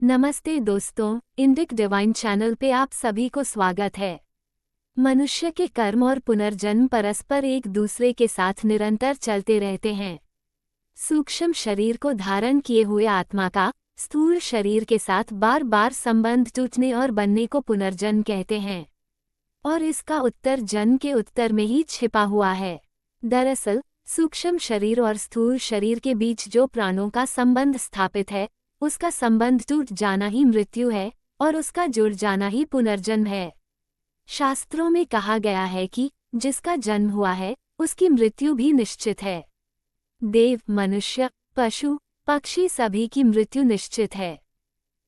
नमस्ते दोस्तों, Indic divine channel पे आप सभी को स्वागत है। मनुष्य के कर्म और पुनर्जन्म परस्पर एक दूसरे के साथ निरंतर चलते रहते हैं। सूक्ष्म शरीर को धारण किए हुए आत्मा का स्थूल शरीर के साथ बार बार संबंध टूटने और बनने को पुनर्जन्म कहते हैं, और इसका उत्तर जन्म के उत्तर में ही छिपा हुआ है। दरअसल सूक्ष्म शरीर और स्थूल शरीर के बीच जो प्राणों का संबंध स्थापित है, उसका संबंध टूट जाना ही मृत्यु है और उसका जुड़ जाना ही पुनर्जन्म है। शास्त्रों में कहा गया है कि जिसका जन्म हुआ है उसकी मृत्यु भी निश्चित है। देव, मनुष्य, पशु, पक्षी सभी की मृत्यु निश्चित है।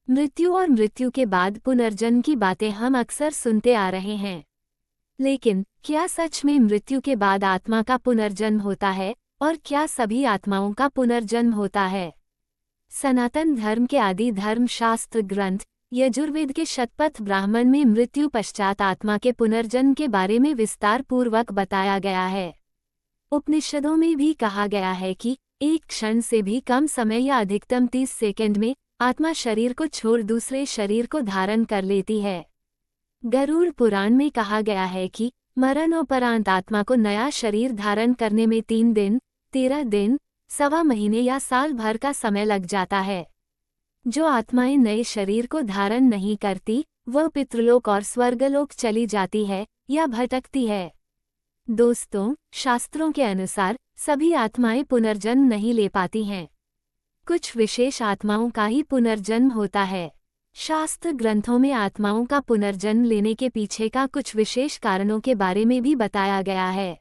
मृत्यु और मृत्यु के बाद पुनर्जन्म की बातें हम अक्सर सुनते आ रहे हैं, लेकिन क्या सच में मृत्यु के बाद आत्मा का पुनर्जन्म होता है और क्या सभी आत्माओं का पुनर्जन्म होता है? सनातन धर्म के आदि धर्म शास्त्र ग्रंथ यजुर्वेद के शतपथ ब्राह्मण में मृत्यु पश्चात आत्मा के पुनर्जन्म के बारे में विस्तार पूर्वक बताया गया है। उपनिषदों में भी कहा गया है कि एक क्षण से भी कम समय या अधिकतम 30 सेकंड में आत्मा शरीर को छोड़ दूसरे शरीर को धारण कर लेती है। गरुड़ पुराण में कहा गया है कि मरणोपरांत आत्मा को नया शरीर धारण करने में 3 दिन, 13 दिन, सवा महीने या साल भर का समय लग जाता है। जो आत्माएं नए शरीर को धारण नहीं करती, वह पितृलोक और स्वर्गलोक चली जाती है या भटकती है। दोस्तों, शास्त्रों के अनुसार सभी आत्माएं पुनर्जन्म नहीं ले पाती हैं। कुछ विशेष आत्माओं का ही पुनर्जन्म होता है। शास्त्र ग्रंथों में आत्माओं का पुनर्जन्म लेने के पीछे का कुछ विशेष कारणों के बारे में भी बताया गया है।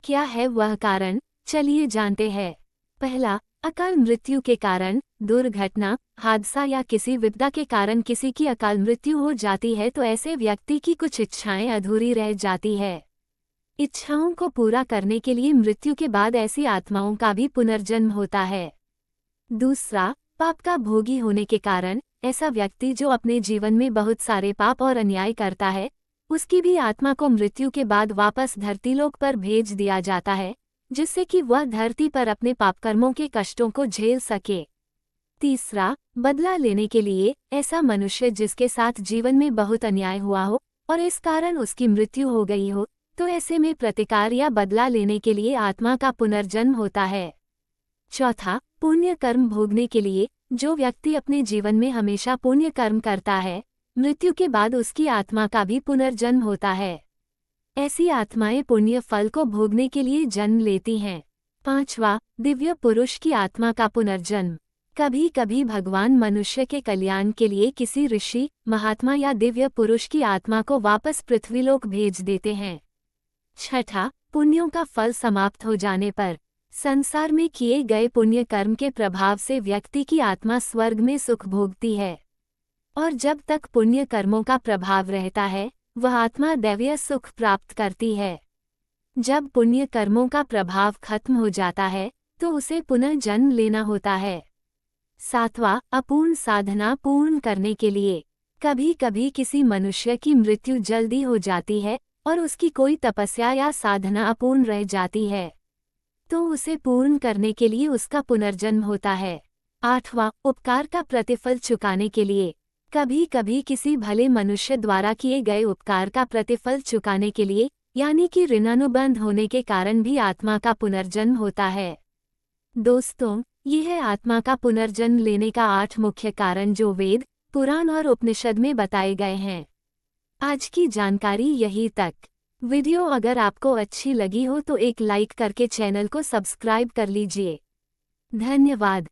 क्या है वह कारण? चलिए जानते हैं। पहला, अकाल मृत्यु के कारण। दुर्घटना, हादसा या किसी विपदा के कारण किसी की अकाल मृत्यु हो जाती है तो ऐसे व्यक्ति की कुछ इच्छाएं अधूरी रह जाती है। इच्छाओं को पूरा करने के लिए मृत्यु के बाद ऐसी आत्माओं का भी पुनर्जन्म होता है। दूसरा, पाप का भोगी होने के कारण। ऐसा व्यक्ति जो अपने जीवन में बहुत सारे पाप और अन्याय करता है, उसकी भी आत्मा को मृत्यु के बाद वापस धरतीलोक पर भेज दिया जाता है, जिससे कि वह धरती पर अपने पापकर्मों के कष्टों को झेल सके। तीसरा, बदला लेने के लिए। ऐसा मनुष्य जिसके साथ जीवन में बहुत अन्याय हुआ हो और इस कारण उसकी मृत्यु हो गई हो, तो ऐसे में प्रतिकार या बदला लेने के लिए आत्मा का पुनर्जन्म होता है। चौथा, पुण्य कर्म भोगने के लिए। जो व्यक्ति अपने जीवन में हमेशा पुण्य कर्म करता है, मृत्यु के बाद उसकी आत्मा का भी पुनर्जन्म होता है। ऐसी आत्माएं पुण्य फल को भोगने के लिए जन्म लेती हैं। पांचवा, दिव्य पुरुष की आत्मा का पुनर्जन्म। कभी कभी भगवान मनुष्य के कल्याण के लिए किसी ऋषि, महात्मा या दिव्य पुरुष की आत्मा को वापस पृथ्वीलोक भेज देते हैं। छठा, पुण्यों का फल समाप्त हो जाने पर। संसार में किए गए पुण्य कर्म के प्रभाव से व्यक्ति की आत्मा स्वर्ग में सुख भोगती है, और जब तक पुण्य कर्मों का प्रभाव रहता है, वह आत्मा दैवीय सुख प्राप्त करती है। जब पुण्य कर्मों का प्रभाव खत्म हो जाता है, तो उसे पुनः जन्म लेना होता है। सातवां, अपूर्ण साधना पूर्ण करने के लिए। कभी कभी किसी मनुष्य की मृत्यु जल्दी हो जाती है और उसकी कोई तपस्या या साधना अपूर्ण रह जाती है, तो उसे पूर्ण करने के लिए उसका पुनर्जन्म होता है। आठवां, उपकार का प्रतिफल चुकाने के लिए। कभी कभी किसी भले मनुष्य द्वारा किए गए उपकार का प्रतिफल चुकाने के लिए, यानी कि ऋणानुबंध होने के कारण भी आत्मा का पुनर्जन्म होता है। दोस्तों, ये है आत्मा का पुनर्जन्म लेने का 8 मुख्य कारण जो वेद, पुराण और उपनिषद में बताए गए हैं। आज की जानकारी यही तक। वीडियो अगर आपको अच्छी लगी हो तो एक लाइक करके चैनल को सब्सक्राइब कर लीजिए। धन्यवाद।